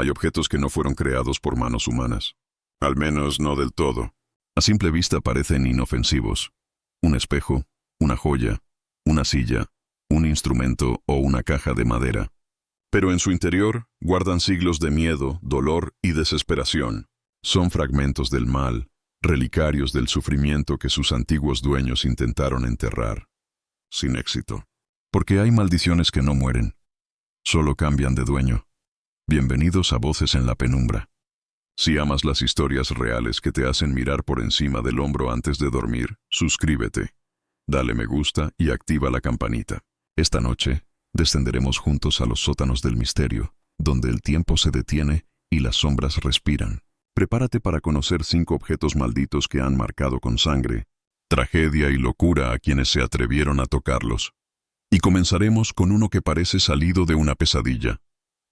Hay objetos que no fueron creados por manos humanas. Al menos no del todo. A simple vista parecen inofensivos. Un espejo, una joya, una silla, un instrumento o una caja de madera. Pero en su interior guardan siglos de miedo, dolor y desesperación. Son fragmentos del mal, relicarios del sufrimiento que sus antiguos dueños intentaron enterrar. Sin éxito. Porque hay maldiciones que no mueren. Solo cambian de dueño. Bienvenidos a Voces en la Penumbra. Si amas las historias reales que te hacen mirar por encima del hombro antes de dormir, suscríbete, dale me gusta y activa la campanita. Esta noche, descenderemos juntos a los sótanos del misterio, donde el tiempo se detiene y las sombras respiran. Prepárate para conocer 5 objetos malditos que han marcado con sangre, tragedia y locura a quienes se atrevieron a tocarlos. Y comenzaremos con uno que parece salido de una pesadilla.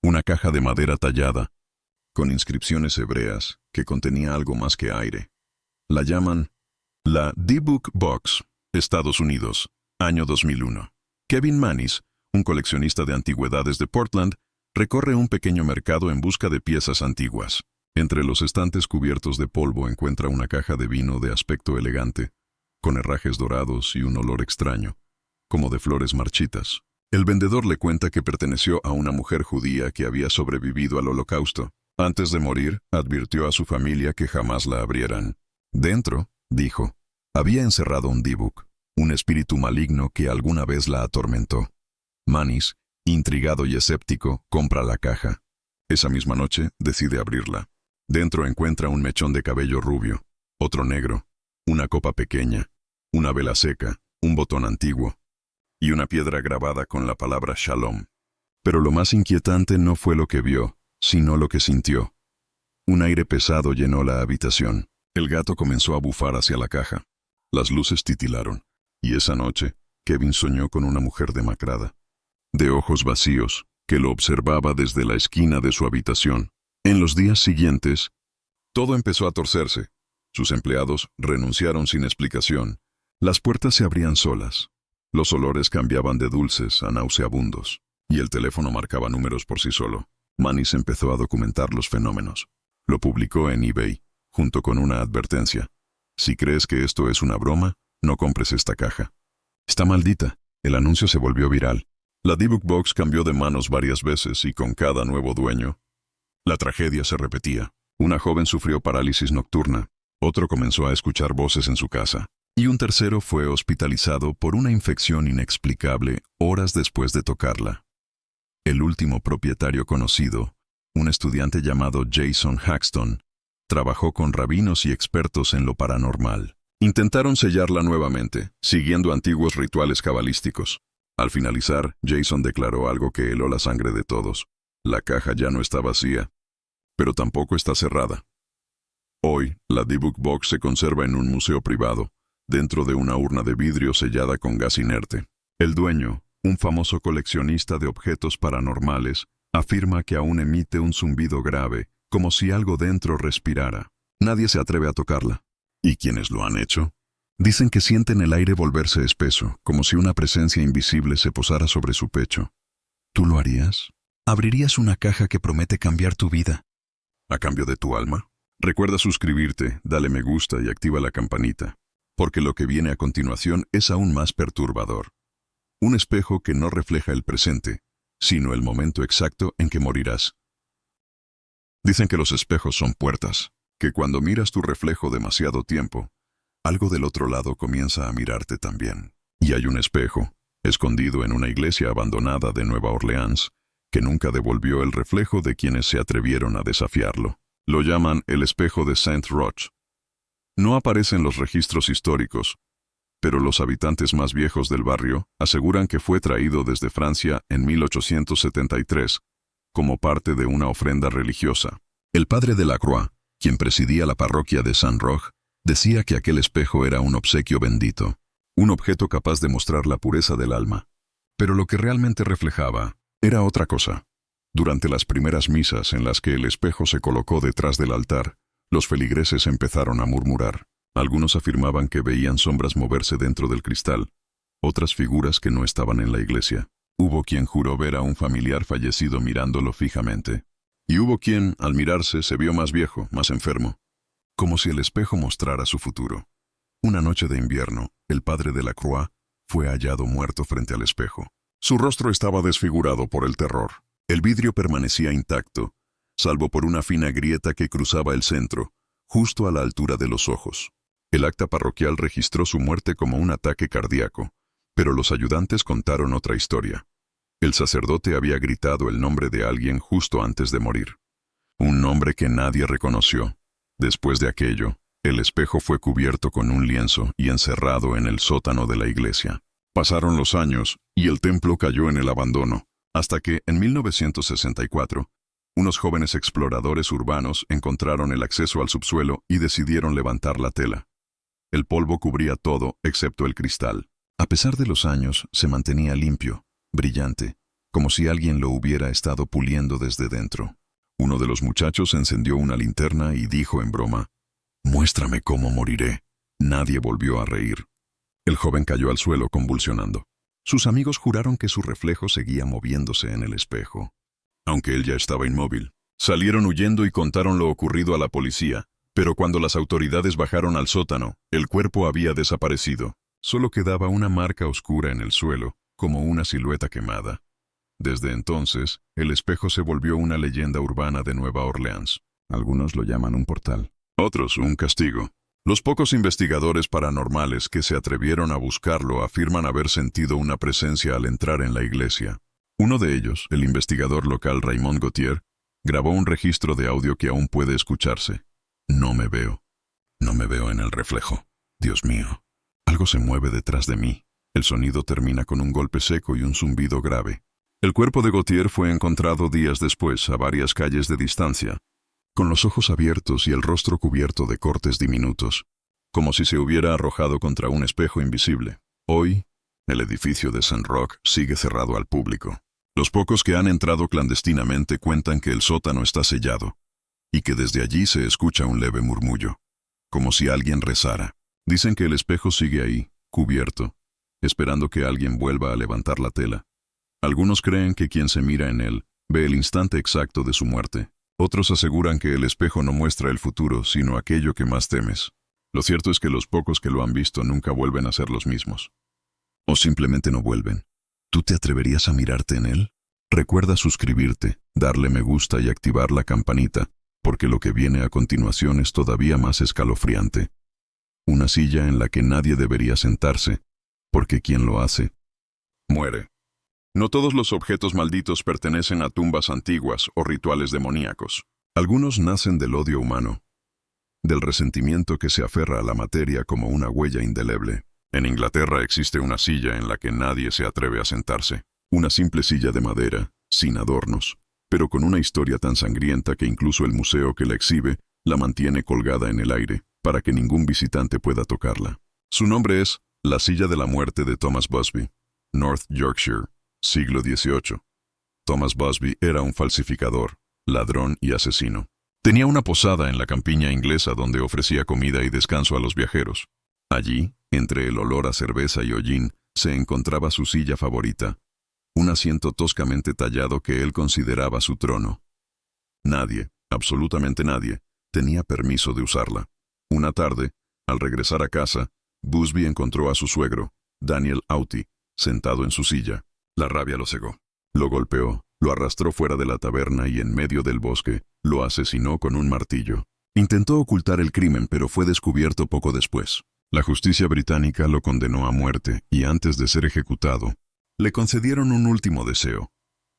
Una caja de madera tallada, con inscripciones hebreas que contenía algo más que aire. La llaman la Dybbuk Box, Estados Unidos, año 2001. Kevin Mannis, un coleccionista de antigüedades de Portland, recorre un pequeño mercado en busca de piezas antiguas. Entre los estantes cubiertos de polvo encuentra una caja de vino de aspecto elegante, con herrajes dorados y un olor extraño, como de flores marchitas. El vendedor le cuenta que perteneció a una mujer judía que había sobrevivido al Holocausto. Antes de morir, advirtió a su familia que jamás la abrieran. Dentro, dijo, había encerrado un Dybbuk, un espíritu maligno que alguna vez la atormentó. Mannis, intrigado y escéptico, compra la caja. Esa misma noche, decide abrirla. Dentro encuentra un mechón de cabello rubio, otro negro, una copa pequeña, una vela seca, un botón antiguo y una piedra grabada con la palabra Shalom. Pero lo más inquietante no fue lo que vio, sino lo que sintió. Un aire pesado llenó la habitación. El gato comenzó a bufar hacia la caja. Las luces titilaron, y esa noche, Kevin soñó con una mujer demacrada, de ojos vacíos, que lo observaba desde la esquina de su habitación. En los días siguientes, todo empezó a torcerse. Sus empleados renunciaron sin explicación. Las puertas se abrían solas. Los olores cambiaban de dulces a nauseabundos, y el teléfono marcaba números por sí solo. Mannis empezó a documentar los fenómenos. Lo publicó en eBay, junto con una advertencia. Si crees que esto es una broma, no compres esta caja. Está maldita. El anuncio se volvió viral. La Dybbuk Box cambió de manos varias veces y con cada nuevo dueño, la tragedia se repetía. Una joven sufrió parálisis nocturna, otro comenzó a escuchar voces en su casa, y un tercero fue hospitalizado por una infección inexplicable horas después de tocarla. El último propietario conocido, un estudiante llamado Jason Haxton, trabajó con rabinos y expertos en lo paranormal. Intentaron sellarla nuevamente, siguiendo antiguos rituales cabalísticos. Al finalizar, Jason declaró algo que heló la sangre de todos. La caja ya no está vacía, pero tampoco está cerrada. Hoy, la Dybbuk Box se conserva en un museo privado, dentro de una urna de vidrio sellada con gas inerte. El dueño, un famoso coleccionista de objetos paranormales, afirma que aún emite un zumbido grave, como si algo dentro respirara. Nadie se atreve a tocarla. ¿Y quienes lo han hecho? Dicen que sienten el aire volverse espeso, como si una presencia invisible se posara sobre su pecho. ¿Tú lo harías? ¿Abrirías una caja que promete cambiar tu vida? ¿A cambio de tu alma? Recuerda suscribirte, dale me gusta y activa la campanita, porque lo que viene a continuación es aún más perturbador. Un espejo que no refleja el presente, sino el momento exacto en que morirás. Dicen que los espejos son puertas, que cuando miras tu reflejo demasiado tiempo, algo del otro lado comienza a mirarte también. Y hay un espejo, escondido en una iglesia abandonada de Nueva Orleans, que nunca devolvió el reflejo de quienes se atrevieron a desafiarlo. Lo llaman el espejo de Saint-Roch. No aparece en los registros históricos, pero los habitantes más viejos del barrio aseguran que fue traído desde Francia en 1873, como parte de una ofrenda religiosa. El padre de Lacroix, quien presidía la parroquia de Saint-Roch, decía que aquel espejo era un obsequio bendito, un objeto capaz de mostrar la pureza del alma. Pero lo que realmente reflejaba era otra cosa. Durante las primeras misas en las que el espejo se colocó detrás del altar, los feligreses empezaron a murmurar. Algunos afirmaban que veían sombras moverse dentro del cristal, otras figuras que no estaban en la iglesia. Hubo quien juró ver a un familiar fallecido mirándolo fijamente. Y hubo quien, al mirarse, se vio más viejo, más enfermo, como si el espejo mostrara su futuro. Una noche de invierno, el padre de Lacroix fue hallado muerto frente al espejo. Su rostro estaba desfigurado por el terror. El vidrio permanecía intacto, salvo por una fina grieta que cruzaba el centro, justo a la altura de los ojos. El acta parroquial registró su muerte como un ataque cardíaco, pero los ayudantes contaron otra historia. El sacerdote había gritado el nombre de alguien justo antes de morir. Un nombre que nadie reconoció. Después de aquello, el espejo fue cubierto con un lienzo y encerrado en el sótano de la iglesia. Pasaron los años y el templo cayó en el abandono, hasta que, en 1964, unos jóvenes exploradores urbanos encontraron el acceso al subsuelo y decidieron levantar la tela. El polvo cubría todo excepto el cristal. A pesar de los años, se mantenía limpio, brillante, como si alguien lo hubiera estado puliendo desde dentro. Uno de los muchachos encendió una linterna y dijo en broma: «Muéstrame cómo moriré». Nadie volvió a reír. El joven cayó al suelo convulsionando. Sus amigos juraron que su reflejo seguía moviéndose en el espejo, aunque él ya estaba inmóvil. Salieron huyendo y contaron lo ocurrido a la policía, pero cuando las autoridades bajaron al sótano, el cuerpo había desaparecido. Solo quedaba una marca oscura en el suelo, como una silueta quemada. Desde entonces, el espejo se volvió una leyenda urbana de Nueva Orleans. Algunos lo llaman un portal, otros un castigo. Los pocos investigadores paranormales que se atrevieron a buscarlo afirman haber sentido una presencia al entrar en la iglesia. Uno de ellos, el investigador local Raymond Gauthier, grabó un registro de audio que aún puede escucharse. «No me veo. No me veo en el reflejo. Dios mío. Algo se mueve detrás de mí». El sonido termina con un golpe seco y un zumbido grave. El cuerpo de Gauthier fue encontrado días después, a varias calles de distancia, con los ojos abiertos y el rostro cubierto de cortes diminutos, como si se hubiera arrojado contra un espejo invisible. Hoy, el edificio de St. Roch sigue cerrado al público. Los pocos que han entrado clandestinamente cuentan que el sótano está sellado, y que desde allí se escucha un leve murmullo, como si alguien rezara. Dicen que el espejo sigue ahí, cubierto, esperando que alguien vuelva a levantar la tela. Algunos creen que quien se mira en él ve el instante exacto de su muerte. Otros aseguran que el espejo no muestra el futuro, sino aquello que más temes. Lo cierto es que los pocos que lo han visto nunca vuelven a ser los mismos. O simplemente no vuelven. ¿Tú te atreverías a mirarte en él? Recuerda suscribirte, darle me gusta y activar la campanita, porque lo que viene a continuación es todavía más escalofriante. Una silla en la que nadie debería sentarse, porque quien lo hace, muere. No todos los objetos malditos pertenecen a tumbas antiguas o rituales demoníacos. Algunos nacen del odio humano, del resentimiento que se aferra a la materia como una huella indeleble. En Inglaterra existe una silla en la que nadie se atreve a sentarse. Una simple silla de madera, sin adornos, pero con una historia tan sangrienta que incluso el museo que la exhibe la mantiene colgada en el aire, para que ningún visitante pueda tocarla. Su nombre es la Silla de la Muerte de Thomas Busby, North Yorkshire, siglo XVIII. Thomas Busby era un falsificador, ladrón y asesino. Tenía una posada en la campiña inglesa donde ofrecía comida y descanso a los viajeros. Allí, entre el olor a cerveza y hollín, se encontraba su silla favorita, un asiento toscamente tallado que él consideraba su trono. Nadie, absolutamente nadie, tenía permiso de usarla. Una tarde, al regresar a casa, Busby encontró a su suegro, Daniel Auty, sentado en su silla. La rabia lo cegó. Lo golpeó, lo arrastró fuera de la taberna y en medio del bosque lo asesinó con un martillo. Intentó ocultar el crimen, pero fue descubierto poco después. La justicia británica lo condenó a muerte y antes de ser ejecutado, le concedieron un último deseo: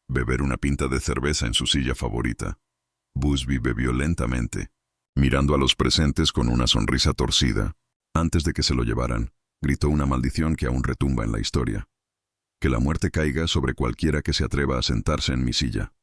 beber una pinta de cerveza en su silla favorita. Busby bebió lentamente, mirando a los presentes con una sonrisa torcida. Antes de que se lo llevaran, gritó una maldición que aún retumba en la historia: «Que la muerte caiga sobre cualquiera que se atreva a sentarse en mi silla».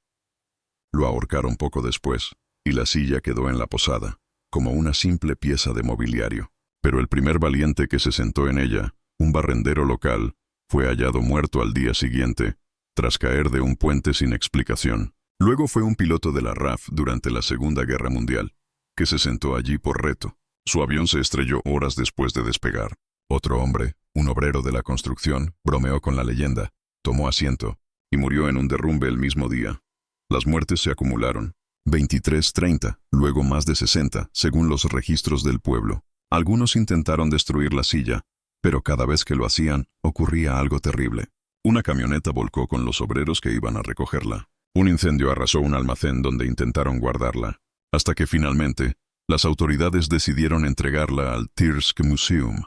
Lo ahorcaron poco después, y la silla quedó en la posada, como una simple pieza de mobiliario. Pero el primer valiente que se sentó en ella, un barrendero local, fue hallado muerto al día siguiente, tras caer de un puente sin explicación. Luego fue un piloto de la RAF durante la Segunda Guerra Mundial, que se sentó allí por reto. Su avión se estrelló horas después de despegar. Otro hombre, un obrero de la construcción, bromeó con la leyenda, tomó asiento y murió en un derrumbe el mismo día. Las muertes se acumularon, 23:30, luego más de 60, según los registros del pueblo. Algunos intentaron destruir la silla, pero cada vez que lo hacían, ocurría algo terrible. Una camioneta volcó con los obreros que iban a recogerla. Un incendio arrasó un almacén donde intentaron guardarla, hasta que finalmente, las autoridades decidieron entregarla al Thirsk Museum.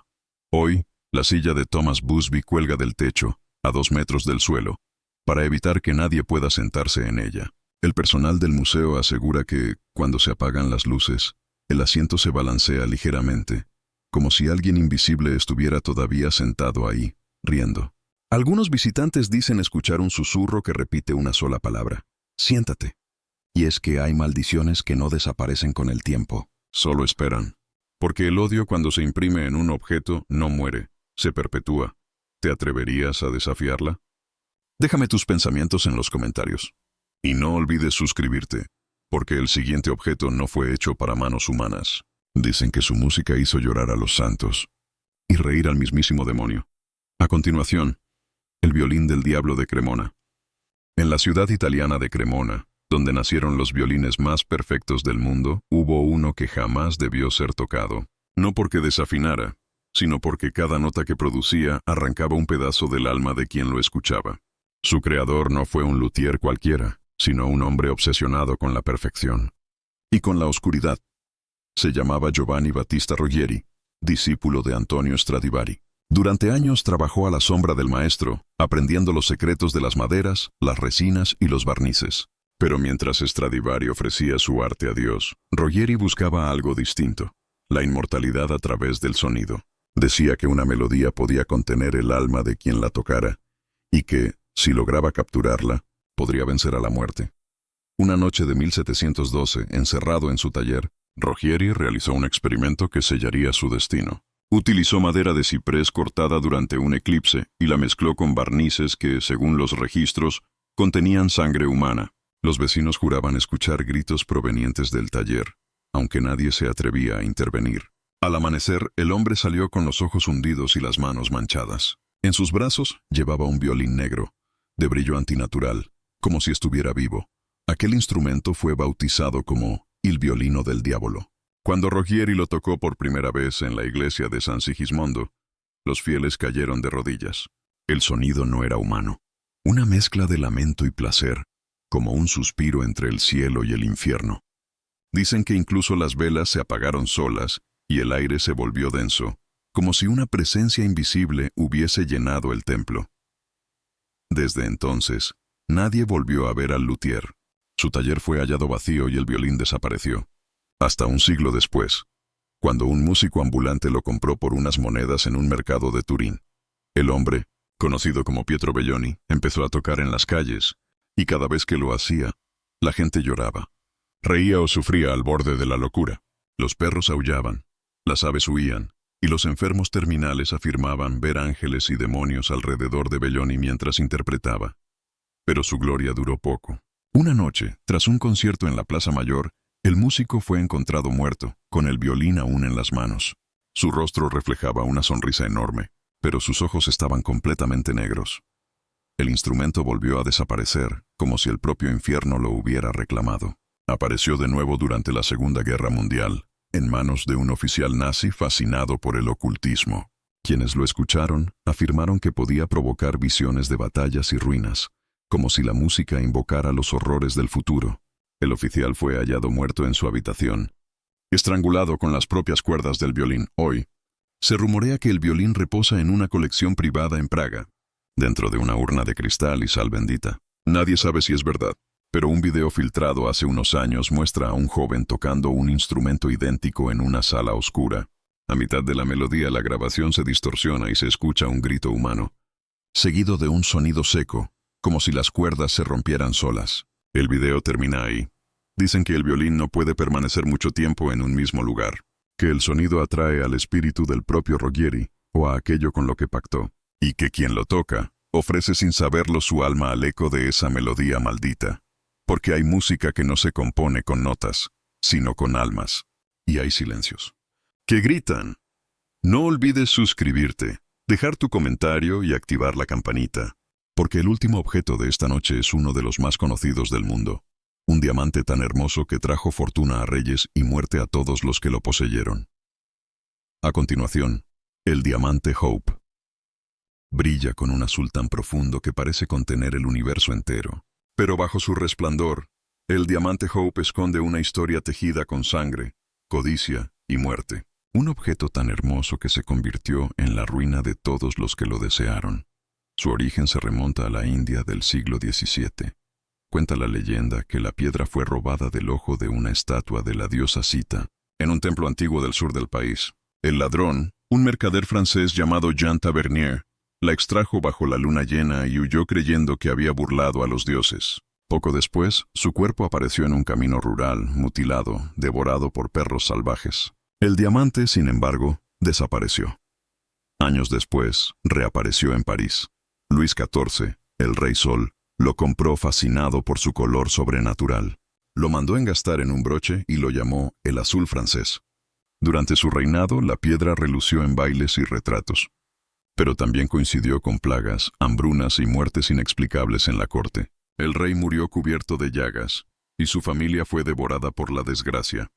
Hoy, la silla de Thomas Busby cuelga del techo, a 2 metros del suelo, para evitar que nadie pueda sentarse en ella. El personal del museo asegura que, cuando se apagan las luces, el asiento se balancea ligeramente, como si alguien invisible estuviera todavía sentado ahí, riendo. Algunos visitantes dicen escuchar un susurro que repite una sola palabra: siéntate. Y es que hay maldiciones que no desaparecen con el tiempo, solo esperan. Porque el odio, cuando se imprime en un objeto, no muere, se perpetúa. ¿Te atreverías a desafiarla? Déjame tus pensamientos en los comentarios. Y no olvides suscribirte, porque el siguiente objeto no fue hecho para manos humanas. Dicen que su música hizo llorar a los santos y reír al mismísimo demonio. A continuación, el violín del diablo de Cremona. En la ciudad italiana de Cremona, donde nacieron los violines más perfectos del mundo, hubo uno que jamás debió ser tocado. No porque desafinara, sino porque cada nota que producía arrancaba un pedazo del alma de quien lo escuchaba. Su creador no fue un luthier cualquiera, sino un hombre obsesionado con la perfección y con la oscuridad. Se llamaba Giovanni Battista Roghieri, discípulo de Antonio Stradivari. Durante años trabajó a la sombra del maestro, aprendiendo los secretos de las maderas, las resinas y los barnices. Pero mientras Stradivari ofrecía su arte a Dios, Roghieri buscaba algo distinto: la inmortalidad a través del sonido. Decía que una melodía podía contener el alma de quien la tocara, y que, si lograba capturarla, podría vencer a la muerte. Una noche de 1712, encerrado en su taller, Roghieri realizó un experimento que sellaría su destino. Utilizó madera de ciprés cortada durante un eclipse y la mezcló con barnices que, según los registros, contenían sangre humana. Los vecinos juraban escuchar gritos provenientes del taller, aunque nadie se atrevía a intervenir. Al amanecer, el hombre salió con los ojos hundidos y las manos manchadas. En sus brazos llevaba un violín negro, de brillo antinatural, como si estuviera vivo. Aquel instrumento fue bautizado como il violino del diavolo. Cuando Roghieri lo tocó por primera vez en la iglesia de San Sigismondo, los fieles cayeron de rodillas. El sonido no era humano. Una mezcla de lamento y placer, como un suspiro entre el cielo y el infierno. Dicen que incluso las velas se apagaron solas y el aire se volvió denso, como si una presencia invisible hubiese llenado el templo. Desde entonces, nadie volvió a ver al luthier. Su taller fue hallado vacío y el violín desapareció. Hasta un siglo después, cuando un músico ambulante lo compró por unas monedas en un mercado de Turín. El hombre, conocido como Pietro Belloni, empezó a tocar en las calles, y cada vez que lo hacía, la gente lloraba. Reía o sufría al borde de la locura. Los perros aullaban, las aves huían, y los enfermos terminales afirmaban ver ángeles y demonios alrededor de Belloni mientras interpretaba. Pero su gloria duró poco. Una noche, tras un concierto en la Plaza Mayor, el músico fue encontrado muerto, con el violín aún en las manos. Su rostro reflejaba una sonrisa enorme, pero sus ojos estaban completamente negros. El instrumento volvió a desaparecer, como si el propio infierno lo hubiera reclamado. Apareció de nuevo durante la Segunda Guerra Mundial, en manos de un oficial nazi fascinado por el ocultismo. Quienes lo escucharon afirmaron que podía provocar visiones de batallas y ruinas, como si la música invocara los horrores del futuro. El oficial fue hallado muerto en su habitación, estrangulado con las propias cuerdas del violín. Hoy, se rumorea que el violín reposa en una colección privada en Praga, dentro de una urna de cristal y sal bendita. Nadie sabe si es verdad, pero un video filtrado hace unos años muestra a un joven tocando un instrumento idéntico en una sala oscura. A mitad de la melodía, la grabación se distorsiona y se escucha un grito humano, seguido de un sonido seco, como si las cuerdas se rompieran solas. El video termina ahí. Dicen que el violín no puede permanecer mucho tiempo en un mismo lugar, que el sonido atrae al espíritu del propio Roghieri o a aquello con lo que pactó, y que quien lo toca ofrece sin saberlo su alma al eco de esa melodía maldita. Porque hay música que no se compone con notas, sino con almas. Y hay silencios que gritan. No olvides suscribirte, dejar tu comentario y activar la campanita, porque el último objeto de esta noche es uno de los más conocidos del mundo. un diamante tan hermoso que trajo fortuna a reyes y muerte a todos los que lo poseyeron. A continuación, el diamante Hope. Brilla con un azul tan profundo que parece contener el universo entero. Pero bajo su resplandor, el diamante Hope esconde una historia tejida con sangre, codicia y muerte. Un objeto tan hermoso que se convirtió en la ruina de todos los que lo desearon. Su origen se remonta a la India del siglo XVII. Cuenta la leyenda que la piedra fue robada del ojo de una estatua de la diosa Sita, en un templo antiguo del sur del país. El ladrón, un mercader francés llamado Jean Tavernier, la extrajo bajo la luna llena y huyó creyendo que había burlado a los dioses. Poco después, su cuerpo apareció en un camino rural, mutilado, devorado por perros salvajes. El diamante, sin embargo, desapareció. Años después, reapareció en París. Luis XIV, el Rey Sol, lo compró fascinado por su color sobrenatural. Lo mandó engastar en un broche y lo llamó el azul francés. Durante su reinado, la piedra relució en bailes y retratos. Pero también coincidió con plagas, hambrunas y muertes inexplicables en la corte. El rey murió cubierto de llagas, y su familia fue devorada por la desgracia.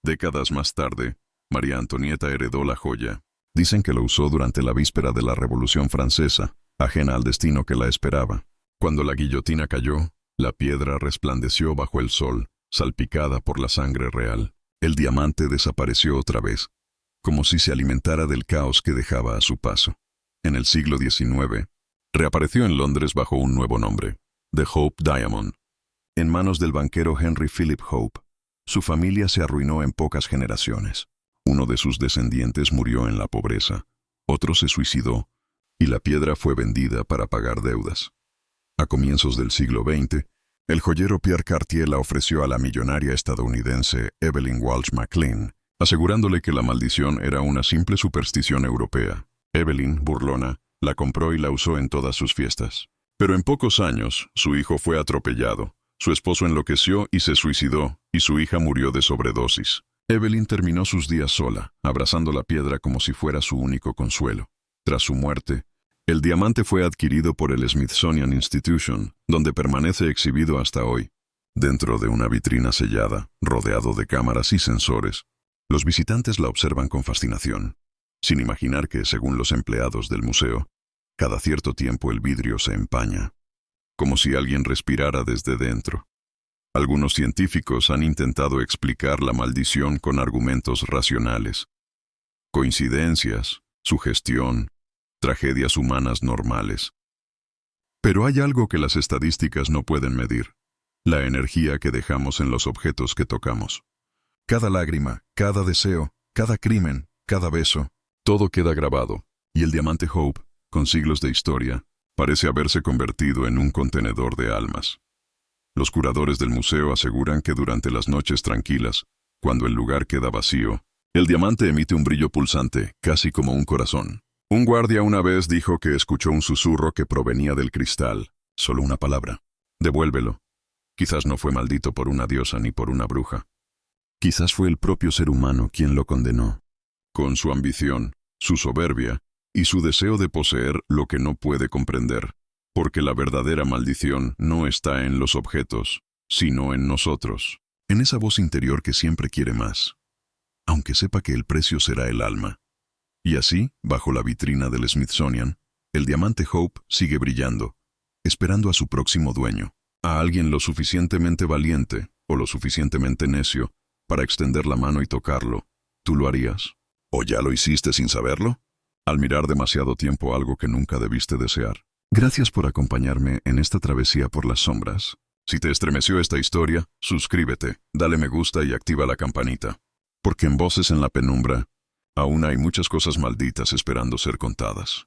Décadas más tarde, María Antonieta heredó la joya. Dicen que lo usó durante la víspera de la Revolución Francesa, ajena al destino que la esperaba. Cuando la guillotina cayó, la piedra resplandeció bajo el sol, salpicada por la sangre real. El diamante desapareció otra vez, como si se alimentara del caos que dejaba a su paso. En el siglo XIX, reapareció en Londres bajo un nuevo nombre, The Hope Diamond. En manos del banquero Henry Philip Hope, su familia se arruinó en pocas generaciones. Uno de sus descendientes murió en la pobreza, otro se suicidó, y la piedra fue vendida para pagar deudas. A comienzos del siglo XX, el joyero Pierre Cartier la ofreció a la millonaria estadounidense Evelyn Walsh McLean, asegurándole que la maldición era una simple superstición europea. Evelyn, burlona, la compró y la usó en todas sus fiestas. Pero en pocos años, su hijo fue atropellado, su esposo enloqueció y se suicidó, y su hija murió de sobredosis. Evelyn terminó sus días sola, abrazando la piedra como si fuera su único consuelo. Tras su muerte, el diamante fue adquirido por el Smithsonian Institution, donde permanece exhibido hasta hoy. Dentro de una vitrina sellada, rodeado de cámaras y sensores, los visitantes la observan con fascinación, sin imaginar que, según los empleados del museo, cada cierto tiempo el vidrio se empaña, como si alguien respirara desde dentro. Algunos científicos han intentado explicar la maldición con argumentos racionales. Coincidencias, sugestión, tragedias humanas normales. Pero hay algo que las estadísticas no pueden medir: la energía que dejamos en los objetos que tocamos. Cada lágrima, cada deseo, cada crimen, cada beso, todo queda grabado, y el diamante Hope, con siglos de historia, parece haberse convertido en un contenedor de almas. Los curadores del museo aseguran que durante las noches tranquilas, cuando el lugar queda vacío, el diamante emite un brillo pulsante, casi como un corazón. Un guardia una vez dijo que escuchó un susurro que provenía del cristal, solo una palabra: devuélvelo. Quizás no fue maldito por una diosa ni por una bruja. Quizás fue el propio ser humano quien lo condenó. Con su ambición, su soberbia y su deseo de poseer lo que no puede comprender, porque la verdadera maldición no está en los objetos, sino en nosotros, en esa voz interior que siempre quiere más, aunque sepa que el precio será el alma. Y así, bajo la vitrina del Smithsonian, el diamante Hope sigue brillando, esperando a su próximo dueño, a alguien lo suficientemente valiente o lo suficientemente necio para extender la mano y tocarlo. ¿Tú lo harías? ¿O ya lo hiciste sin saberlo? Al mirar demasiado tiempo algo que nunca debiste desear. Gracias por acompañarme en esta travesía por las sombras. Si te estremeció esta historia, suscríbete, dale me gusta y activa la campanita. Porque en Voces en la Penumbra, aún hay muchas cosas malditas esperando ser contadas.